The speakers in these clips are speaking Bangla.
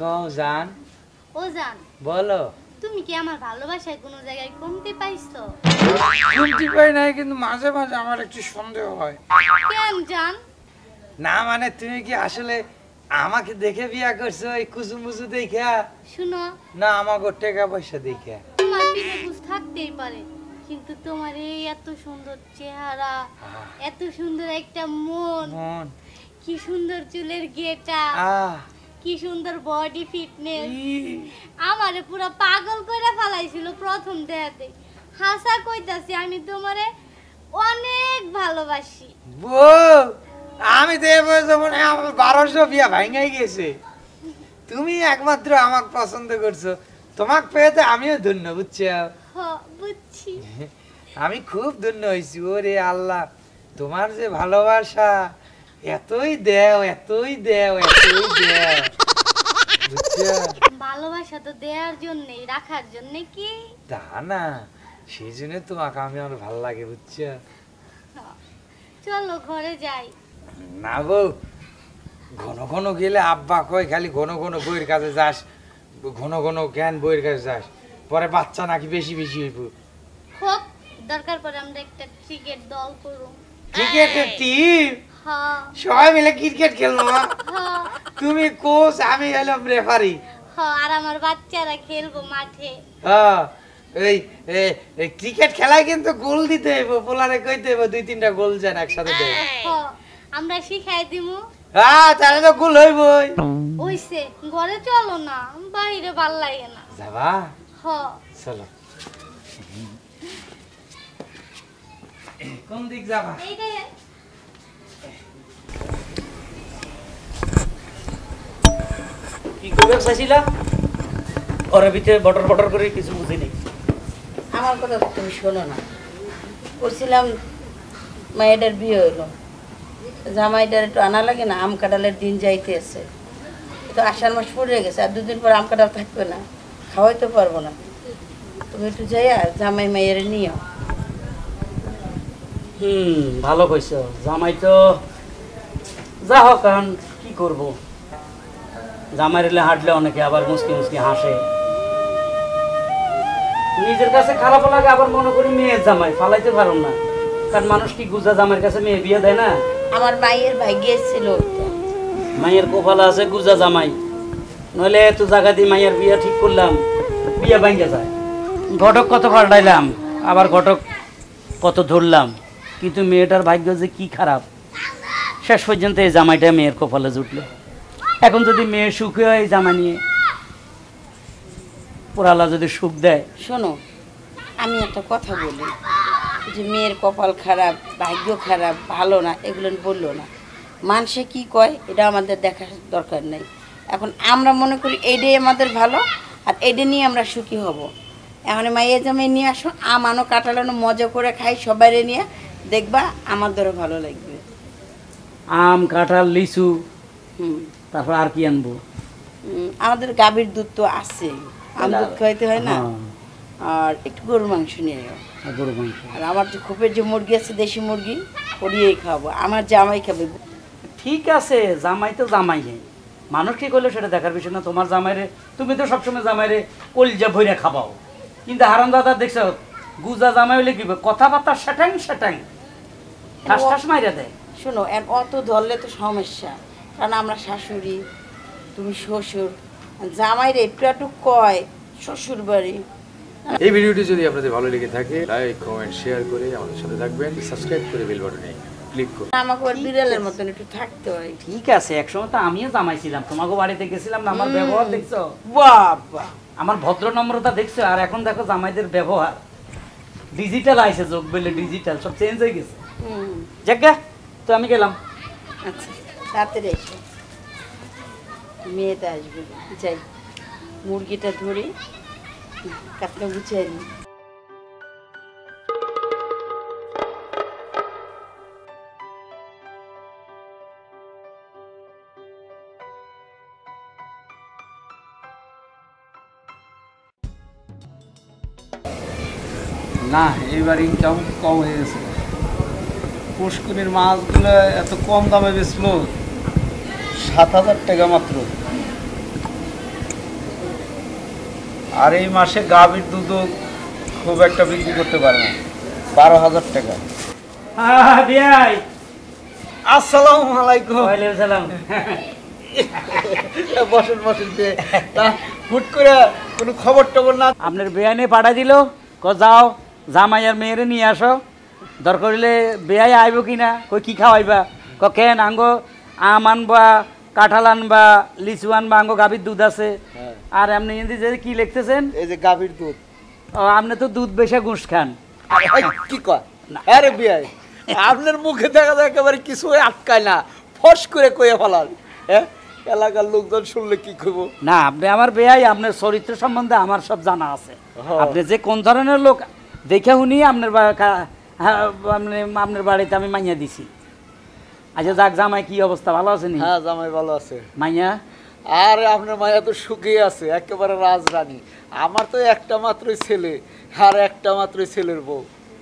কও জান। ও জান, বলো। তুমি কি আমার ভালোবাসায় কোনো জায়গায় কমতি পাইছো? কমতি পাই নাই, কিন্তু মাঝে মাঝে আমার একটু সন্দেহ হয়। কেন জান? না মানে তুমি কি আসলে আমাকে দেখে বিয়া করছো এই কুচুমুচু দেখা? শুনো, না আমাকে টাকা পয়সা দেখা? তোমার পিছে কুছ থাকতেই পারে, কিন্তু তোমার এই এত সুন্দর চেহারা, এত সুন্দর একটা মন, মন, কি সুন্দর চুলের গেটা, কি সুন্দর বডি ফিটনেস, আমারে পুরো পাগল করে ফেলাইছিল প্রথম দেখাতে। হাসা কইতাছি, আমি তোমারে অনেক ভালোবাসি। বউ, আমি তো এবার মনে হয় আমার 1200 বিয়া ভাঙাই গেছে। তুমি একমাত্র আমাকে পছন্দ করছো, তোমাকে পেয়েতে আমিও ধন্য, বুঝছো? বুঝছি। আমি খুব ধন্য হয়েছি। ওরে আল্লাহ, তোমার যে ভালোবাসা, এতই দেও এতই দেও এতই দেও, বুঝছো? ভালোবাসা তো দেওয়ার জন্যই, রাখার জন্য কি? তা না, সেই জন্য তোমাকে আমি আমার ভালো লাগে, বুঝছো? চলো ঘরে যাই। না বউ, ঘন ঘন গেলে আব্বা কয় খালি ঘন ঘন বইয়ের কাছে যাস, ঘন ঘন জ্ঞান বইয়ের কাছে যাস, পরে বাচ্চা নাকি বেশি বেশি হইব। হোক, দরকার পড়ে আমরা একটা ক্রিকেট দল করব। ক্রিকেটের টিম? হ্যাঁ সবাই মিলে ক্রিকেট খেলবো? হ্যাঁ তুমি কোচ, আমি হলাম রেফারি। হ্যাঁ, আর আমার বাচ্চারা খেলবো মাঠে। হ্যাঁ, এই ক্রিকেট খেলায় কিন্তু গোল দিতে হইব, পোলারে কইতে হইব 2-3টা গোল যেন একসাথে দেয়। হ্যাঁ, আমরা শিখাই দিমু। হ্যাঁ, তাহলে তো গোল হইবই। ওইসে ঘরে চলো না, বাইরে ভাল লাগে না। যাবা? হ্যাঁ চলো। কোন দিক যাবা? এইটাই। কি করবে চাইছিলা? ওর ভিতরে বটর বটর করে কিছু বুঝিনি। আমার কথা তুমি শোনো না। করছিলাম মায়েদের বিয়ে হইলো, জামাইটার একটু আনা লাগে না, আম কাঁঠালের দিন যাইতে আছে, তো আষাঢ় মাস পড়ে গেছে, আর 2 দিন পর আম কাঁঠাল থাকবে না, খাওয়াইতে পারবো না। তুমি একটু যাই আর জামাই মায়ের নিও। ভালো কইছো। জামাই তো যা হোক, কারণ কি করব, জামাই রেলে হাঁটলে অনেকে আবার মুসকি মুসকি হাসে, নিজের কাছে খারাপ লাগে, আবার মনে করি মেয়ের জামাই ফালাইতে পারো না, কারণ মানুষ কি গুজা জামাইয়ের কাছে মেয়ে বিয়ে দেয় না? আমার মায়ের ভাগ্যে ছিল মায়ের কোফালা আছে গুজা জামাই, নইলে এত জায়গা দিয়ে মায়ের বিয়ে ঠিক করলাম, বিয়ে ভাঙ্গে যায়। ঘটক কত পাল্টাইলাম, আবার ঘটক কত ধরলাম, কিন্তু মেয়েটার ভাগ্য যে কি খারাপ, শেষ পর্যন্ত এই জামাইটা মেয়ের কপালে জুটলো। এখন যদি মেয়ে সুখী হয়, জামা নিয়ে পোড়ালা যদি সুখ দেয়। শোনো, আমি একটা কথা বলি, যে মেয়ের কপাল খারাপ, ভাগ্য খারাপ, ভালো না, এগুলো বললো না। মানুষে কি কয় এটা আমাদের দেখার দরকার নেই। এখন আমরা মনে করি এইটাই আমাদের ভালো, আর এইটা নিয়ে আমরা সুখী হব। এখন মাইয়ে জামাই নিয়ে আসো, আম আনো, কাঁঠালানো, মজা করে খাই সবাইরে নিয়ে, দেখবা আমাদেরও ভালো লাগবে। আম, কাঁঠাল, লিচু, তারপর আর কি আনবো? আমাদের গাভীর দুধ তো আছে, আম দুধ খাইতে হয় না, আর একটু গরুর মাংস নিয়ে যাও। গরু মাংস, আর আমার যে খোপের যে মুরগি আছে, দেশি মুরগি, ওরিয়েই খাবো, আমার জামাই খাবে। ঠিক আছে, জামাই তো জামাই নেই, মানুষ কি করলো সেটা দেখার বিষয় না। তোমার জামাইরে তুমি তো সবসময় জামাইরে কলিজা ভইরা খাবাও, কিন্তু হারাম দাদা দেখছো গুজা জামাই হইলে কি কথাবার্তা সেটাং সেটাং ঠাস ঠাস মাইরা দেয়। শোনো, অত ধরলে তো সমস্যা, কারণ আমরা শাশুড়ি, তুমি শ্বশুর, জামাইরে একটু একটু কয় শ্বশুর বাড়ি। এই ভিডিওটি যদি আপনাদের ভালো লেগে থাকে, লাইক কমেন্ট শেয়ার করে আমাদের সাথে থাকবেন, সাবস্ক্রাইব করে বেল বাটনে ক্লিক করুন। আমাকে ওর বিড়ালের মতন একটু থাকতে হয়। ঠিক আছে, একসময় তো আমিও জামাইছিলাম, তোমাকে বাড়িতে গেছিলাম না, আমার ব্যবহার দেখছো, বাবা আমার ভদ্র নম্রতা দেখছো, আর এখন দেখো জামাইদের ব্যবহার ডিজিটাল আইছে, যোগ বেলে ডিজিটাল সব চেঞ্জ হয়ে গেছে। জায়গা তো আমি গেলাম। আচ্ছা, তাড়াতাড়ি এসো, মেয়েটা আসবে। যাই, মুরগিটা ধরি, কাতলা গুছাই নি। না, এইবার ইনকাম কম হয়ে গেছে। পুষ্কুনির মাছগুলো এত কম দামে বেচলো, 7,000 টাকা মাত্র। আর এই মাসে গাভীর দুধও খুব একটা বিক্রি করতে পারে না, 12,000 টাকা। বিয়াই আসসালামু আলাইকুম। ওয়ালাইকুম সালাম। বসেন বসেন। তা হুট করে কোনো খবর টবর না? আপনার বেয়াইনে পাঠা দিল যাও জামাই আর মেয়েরে নিয়ে আসো, দরকার হইলে বেয়াই আইব কিনা, কই কি খাওয়াইবা, কেন আঙ্গো আম আনবা, কাঁঠাল আনবা, লিচু আনবা, আঙ্গো গাভীর দুধ আছে। আর আপনি এমনি যে কি লিখতেছেন? এই যে গাভীর দুধ। ও আপনি তো দুধ বেশা ঘুষ খান। কি কয়? আরে বিয়াই, আপনার মুখে দেখা যায় একেবারে কিছু আটকায় না, ফস করে কয়ে ফেলার। হ্যাঁ, এলাকার লোকজন শুনলে কি করব? না, আপনি আমার বেয়াই, আপনার চরিত্র সম্বন্ধে আমার সব জানা আছে। আপনি যে কোন ধরনের লোক দেখে শুনি আপনার আপনার বাড়িতে আমি মাইয়া দিছি। আচ্ছা যাক, জামাই কি অবস্থা, ভালো আছে নি? হ্যাঁ, জামাই ভালো আছে। মাইয়া? আর আপনার মায়া তো সুখী আছে, একেবারে রাজরানী। আমার তো একটা মাত্রই ছেলে, আর একটা মাত্রই ছেলের বউ।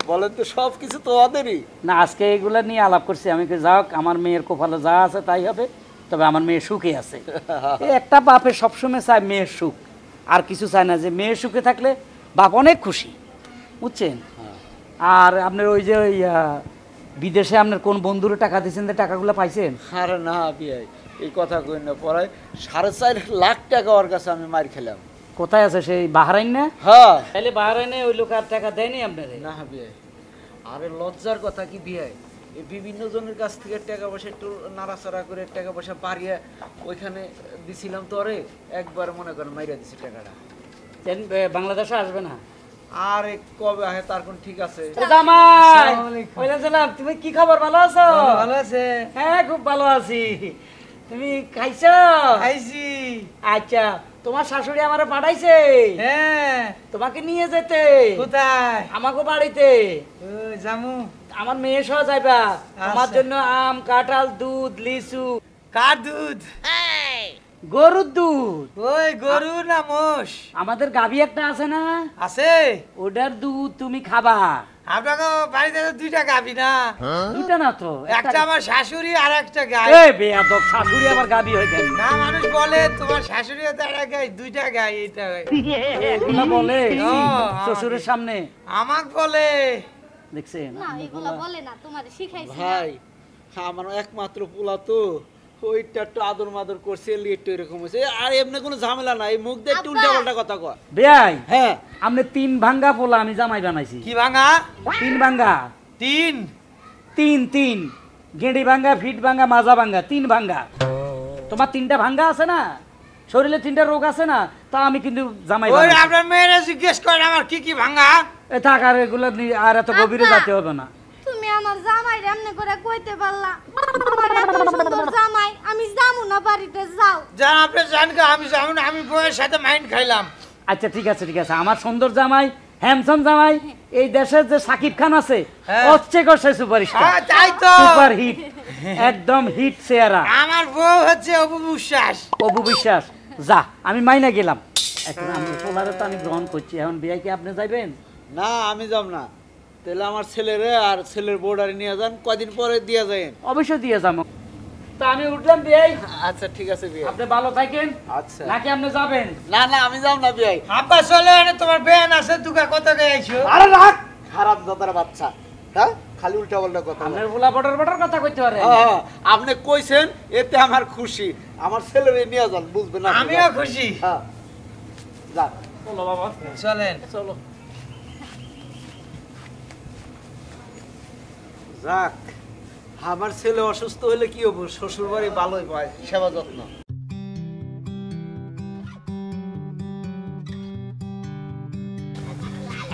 বলেন তো, সব কিছু তো ওদেরই। না, আজকে এগুলা নিয়ে আলাপ করছি আমি, যাক আমার মেয়ের কপালে যা আছে তাই হবে, তবে আমার মেয়ে সুখে আছে। একটা বাপের সবসময় চায় মেয়ের সুখ, আর কিছু চায় না। যে মেয়ের সুখে থাকলে বাপ অনেক খুশি, বুঝছেন? আর আপনার ওই যে ওই বিদেশে আপনার কোন বন্ধুরে টাকা দিয়েছেন, টাকাগুলো পাইছেন? আরে না বিয়াই, এই কথা কই না। পড়ায় 4.5 লাখ টাকা ওর কাছে আমি মার খেলাম। কোথায় আছে সেই, বাহারাইন না? হ্যাঁ। তাহলে বাহারাইনে ওই লোক আর টাকা দেয়নি আপনারে? না বিয়াই, আরে লজ্জার কথা কি বিয়াই, এই বিভিন্ন জনের কাছ থেকে টাকা পয়সা একটু নাড়াচাড়া করে টাকা পয়সা বাড়িয়ে ওইখানে দিছিলাম, তো আরে একবার মনে করেন মাইরা দিছি টাকাটা। বাংলাদেশে আসবে না? আরে কবে আহে তার কোন ঠিক আছে? তুমি কি খবর, ভালো আছো? ভালো আছে? হ্যাঁ, খুব ভালো আছি। তুমি খাইছো? খাইছি। আচ্ছা, তোমার শাশুড়ি আমারে পাঠাইছে হ্যাঁ। তোমাকে নিয়ে যেতে। কোথায়? আমাকে বাড়িতে। জামু। আমার মেয়ে সহ যাইবা, আমার জন্য আম, কাঁঠাল, দুধ, লিচু। কার দুধ? গরুর দুধ। ওই গরু না মোষ? আমাদের গাভী একটা আছে না, আছে, ওটার দুধ তুমি খাবা। আপনাকে বাড়িতে তো 2টা গাভী না? দুটা না তো, একটা আমার শাশুড়ি আর একটা গাই। এই বেয়াদব, শাশুড়ি আবার গাভী হয়ে গেল না, মানুষ বলে তোমার শাশুড়ি তো একটা গাই, 2টা গাই। এটা এগুলা বলে ও, শ্বশুরের সামনে আমাক বলে। দেখছেন? না এগুলা বলে না, তোমারে শিখাইছি না। ভাই, আমার একমাত্র পোলা তো, ওইটা একটু আদর মাদর করছে, একটু এরকম হয়েছে। আর এমনি কোনো ঝামেলা নাই, মুখ দিয়ে একটু উল্টা পাল্টা কথা কয়। বেয়াই, হ্যাঁ, আপনি 3 ভাঙ্গা পোলা আমি জামাই বানাইছি। কি ভাঙা? 3 ভাঙ্গা। 3? 3 গেঁড়ি ভাঙ্গা, ফিট ভাঙ্গা, মাজা ভাঙ্গা, 3 ভাঙ্গা। তোমার 3টা ভাঙ্গা আছে না, শরীরে 3টা রোগ আছে না, তা আমি কিন্তু জামাই ওই বানাইছি। আপনার মেয়েরা জিজ্ঞেস করেন আমার কি কি ভাঙা। এ থাক, আর এগুলো আর এত গভীরে যেতে হবে না। তুমি আমার জামাই এমনি করে কইতে পারলা, আমার এত সুন্দর জামাই, আমি যামু না বাড়িতে, যাও। যান আপনি যান, আমি যাবো না, আমি বউয়ের সাথে মাইন্ড খাইলাম। আচ্ছা ঠিক আছে, ঠিক আছে। আমার সুন্দর জামাই, হ্যান্ডসাম জামাই, এই দেশের যে সাকিব খান আছে, হ্যাঁ। হচ্ছে করছে সুপারস্টার, হ্যাঁ, তাই তো। সুপার হিট, একদম হিট চেহারা। আমার বউ হচ্ছে অপু বিশ্বাস। অপু বিশ্বাস, যা আমি মাইনা গেলাম। এখন আমি পোলারে তো আমি গ্রহণ করছি, এখন বিয়ে কি আপনি যাইবেন? না আমি যাব না। তাহলে আমার ছেলেরে আর ছেলের বউডারে নিয়ে যান, কদিন পরে দিয়ে যাবেন। অবশ্যই দিয়ে যাবো। তা আমি উঠলাম বিয়ে। আচ্ছা ঠিক আছে বিয়ে। আপনি ভালো থাকেন। আচ্ছা। নাকি আপনি যাবেন? না না, আমি যাব না বিয়ে। আব্বা চলে এনে তোমার বেয়ান আছে, তুকা কত গাইছো? আরে রাখ, খারাপ দাদার বাচ্চা। হ্যাঁ, খালি উল্টা পাল্টা কথা বলে। আপনার বলা বটর বটর কথা কইতে পারে। হ্যাঁ, আপনি কইছেন, এতে আমার খুশি। আমার ছেলেরে নিয়ে যান, বুঝবে না? আমিও খুশি। হ্যাঁ, যান। চলো বাবা, চলেন। চলো। যাক, আমার ছেলে অসুস্থ হলে কি হবো, শ্বশুর বাড়ি ভালোই পায় সেবা যত্ন।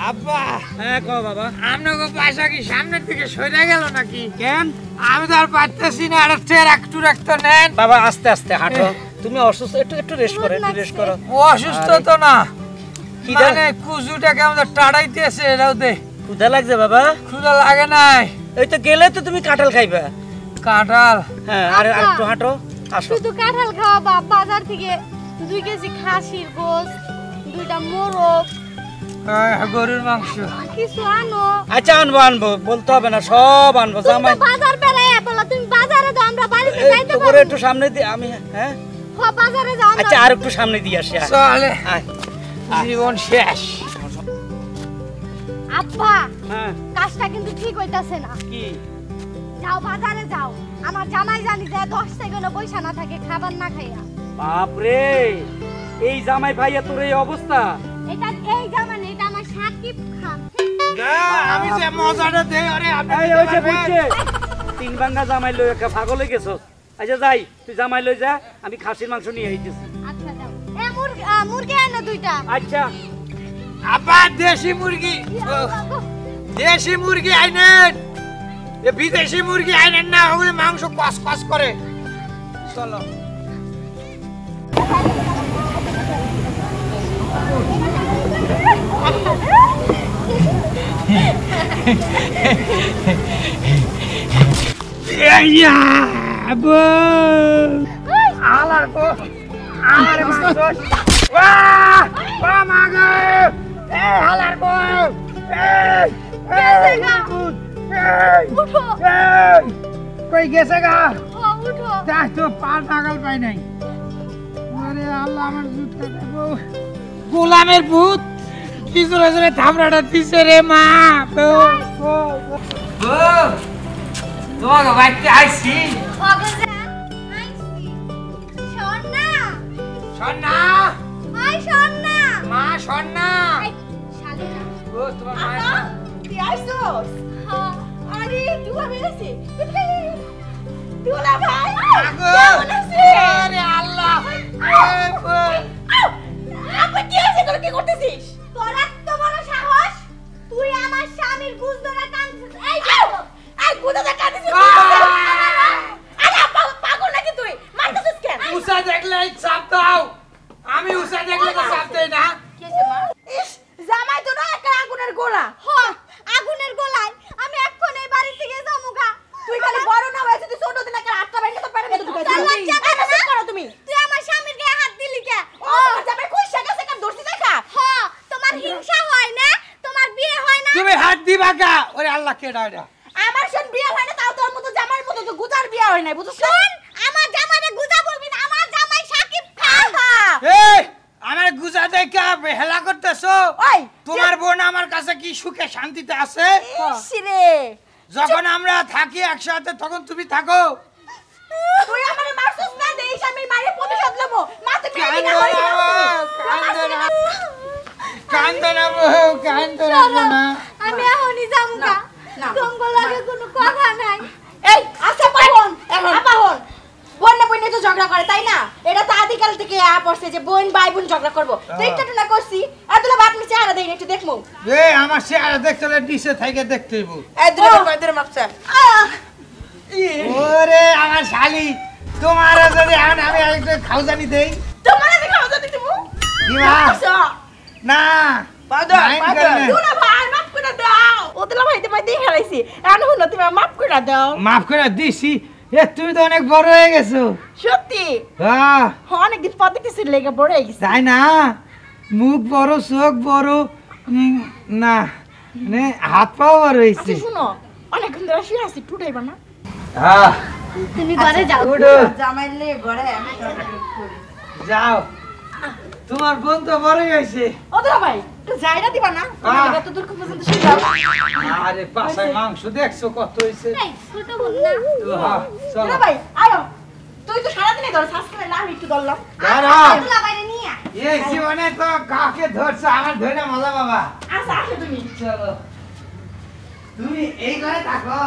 আব্বা, হ্যাঁ কও বাবা। আপনাকে পয়সা কি সামনের দিকে সরে গেল নাকি? কেন? আমি তো আর পারতেছি না, আর একটু রাখতো নেন। বাবা আস্তে আস্তে হাঁটো, তুমি অসুস্থ, একটু একটু রেস্ট করো, একটু রেস্ট করো। ও অসুস্থ তো না, মানে কুজুটাকে আমাদের টাড়াইতেছে। এরাও দে। ক্ষুধা লাগছে বাবা? ক্ষুধা লাগে নাই। এই তো গেলে তো তুমি কাঁঠাল খাইবা। কাঁঠাল? হ্যাঁ, আর একটু হাঁটো, আসো। শুধু কাঁঠাল খাওয়া, বাজার থেকে 2 কেজি খাসির গোশত, 2টা মোরগ, গরুর মাংস কিছু আনো। আচ্ছা আনবো আনবো, বলতে হবে না, সব আনবো। তুমি জামাই তো বাজার বেড়ায় বলা, তুমি বাজারে যাও, আমরা বাড়িতে যাইতে একটু করে পারি। একটু সামনে দিয়ে আমি, হ্যাঁ বাজারে যাও। আচ্ছা আর একটু সামনে দিয়ে আসি। আয়। চলে। আয়। জীবন শেষ। আব্বা হ্যাঁ কাজটা কিন্তু ঠিক হইতাছে না। কি যাও বাজারে যাও, আমার জামাই জানি যে 10 সেকেন্ডও পয়সা না থাকে খাবার না খাইয়া। বাপরে এই জামাই ভাইয়া তোর এই অবস্থা। এটা এই জামাই না, এটা আমার সাকিব খান। আমি যে মজাটা দেই আরে আপনি এই হইছে বুঝছে তিন ভাঙ্গা জামাই লই একটা পাগল হয়ে গেছস। আচ্ছা যাই তুই জামাই লই যা, আমি খাসির মাংস নিয়ে আইতেছি। আচ্ছা যাও। মুরগি আনো দুইটা। আচ্ছা আপা দেশি মুরগি, দেশি মুরগি আইনেন, এ বিদেশি মুরগি আইনেন না, ওগুলো মাংস কস কস করে। চলো আলার গো আমার মাংস বাহ বাহ মাগো এ হালার গো উঠো। কই গেছে গা উঠো। দেখ তো পার নাগাল পাই নাই। আরে আল্লাহ আমার জুত কাটে গো, গোলামের ভূত কি জোরে জোরে থামড়াটা দিছে রে মা। তোমাকে বাইতে আইছি অগজান আইছি। সোনা সন্না আই সোনা। মা সন্না আই শালিনা। ও তোমার মায়ের না? তুই আইছস? হ্যাঁ। আরে তুই বেরেছি। তুলা ভাই আগো আরে আল্লাহ আপনি কি আছে, তোরা কি করতেছিস? তোরা তো বড় সাহস, তুই আমার স্বামীর গুজ ধরে টানছিস। এই দেখো এই গুদা টানছিস। আরে পাগল নাকি তুই? মারতেছিস কেন? উষা দেখলে চাপ দাও, আমি উষা দেখলে তো চাপ দেই না। কেসে মা? ইস জামাই তো না একটা আগুনের গোলা। হ আগুনের গোলায় আমি এখন এই বাড়ি থেকে যামুগা। তুই খালি বড় না হয়েছে, তুই ছোট দিন একটা হাতটা ভেঙে তো পারে মতো ঢুকাইছিস। লজ্জা করো তুমি। তুই আমার স্বামীর গায়ে হাত দিলি কে? ও জামাই কই শাকা শাকা দর্শি দেখা? হ তোমার হিংসা হয় না? তোমার বিয়ে হয় না? তুমি হাত দিবা কা? ওরে আল্লাহ কে ডাইরা আমার শোন বিয়ে হয় না, তাও তোর মতো জামাইয়ের মতো তো গুজার বিয়ে হয় না, বুঝছিস? শোন আমার জামাইরে গুজা বলবি না, আমার জামাই সাকিব খান। এই আমার গুজা দেখা হেলা করতেছো? ওই তোমার বোন আমার কাছে কি সুখে শান্তিতে আছে? ইসরে যখন আমরা থাকি একসাথে তখন তুমি থাকো। তুই আমারে মারছিস না, দেইস আমি মারে প্রতিশোধ লবো। মা তুমি কান্দো না বউ, কান্দো না, কান্দো না বউ, কান্দো না। আমি এখনই যামুগা। না। তোমার লাগে কোনো কথা নাই। এই আচ্ছা পাহন এখন পাহন বোন না বোন তো ঝগড়া করে তাই না? এটা তো আদিকাল থেকে পড়ছে যে বোন ভাই বোন ঝগড়া করবো। তো একটু না করছি আর তোলা বাপ নিচে আর দেই একটু দেখমু। এ আমার চেহারা দেখতে হলে নিচে থেকে দেখতে হইব। এই দূরে মাপছা। ওরে আমার শালি, তোমার যদি এখন আমি একটু খাওজানি দেই তোমার আমি খাওয়া দিতে দেবো। দিবা না? পাদর মাইন্ড পাদর করে না। তোলা ভাই মাপ করে দাও। ও তোলা ভাই তোমায় দেখে হারাইছি এখন হলো তুমি মাপ করে দাও। মাফ করে দিছি। এ তুমি তো অনেক বড় হয়ে গেছো। সত্যি হ্যাঁ অনেকদিন পর দেখতেছি লেগে বড় হয়ে গেছে। তাই না? মুখ বড়, চোখ বড়, না মানে হাত পাও বড় হয়েছে। আচ্ছা শুনো অনেকক্ষণ ধরে শুয়ে আছি টুটাইবা না? হ্যাঁ তুমি ঘরে যাও। উঠো জামাইলে ঘরে আমি যাও, তোমার বোন তো বড় হয়েছে। ও তোলা ভাই একটু জায়গা দিবা না? কত দূর পর্যন্ত শুয়ে যাও। আরে পাছায় মাংস দেখছো কত হয়েছে। এই ছোট বোন না। হ্যাঁ চলো তোলা ভাই আয়ো তুই তো সারাদিনই ধরে শ্বাস করে না আমি একটু ধরলাম। দাঁড়াও, তুলা বাইরে নিয়া। এই জীবনে তো কাকে ধরছো, আমার ধরে মজা বাবা। আচ্ছা আসো তুমি। চলো তুমি এই ঘরে থাকো।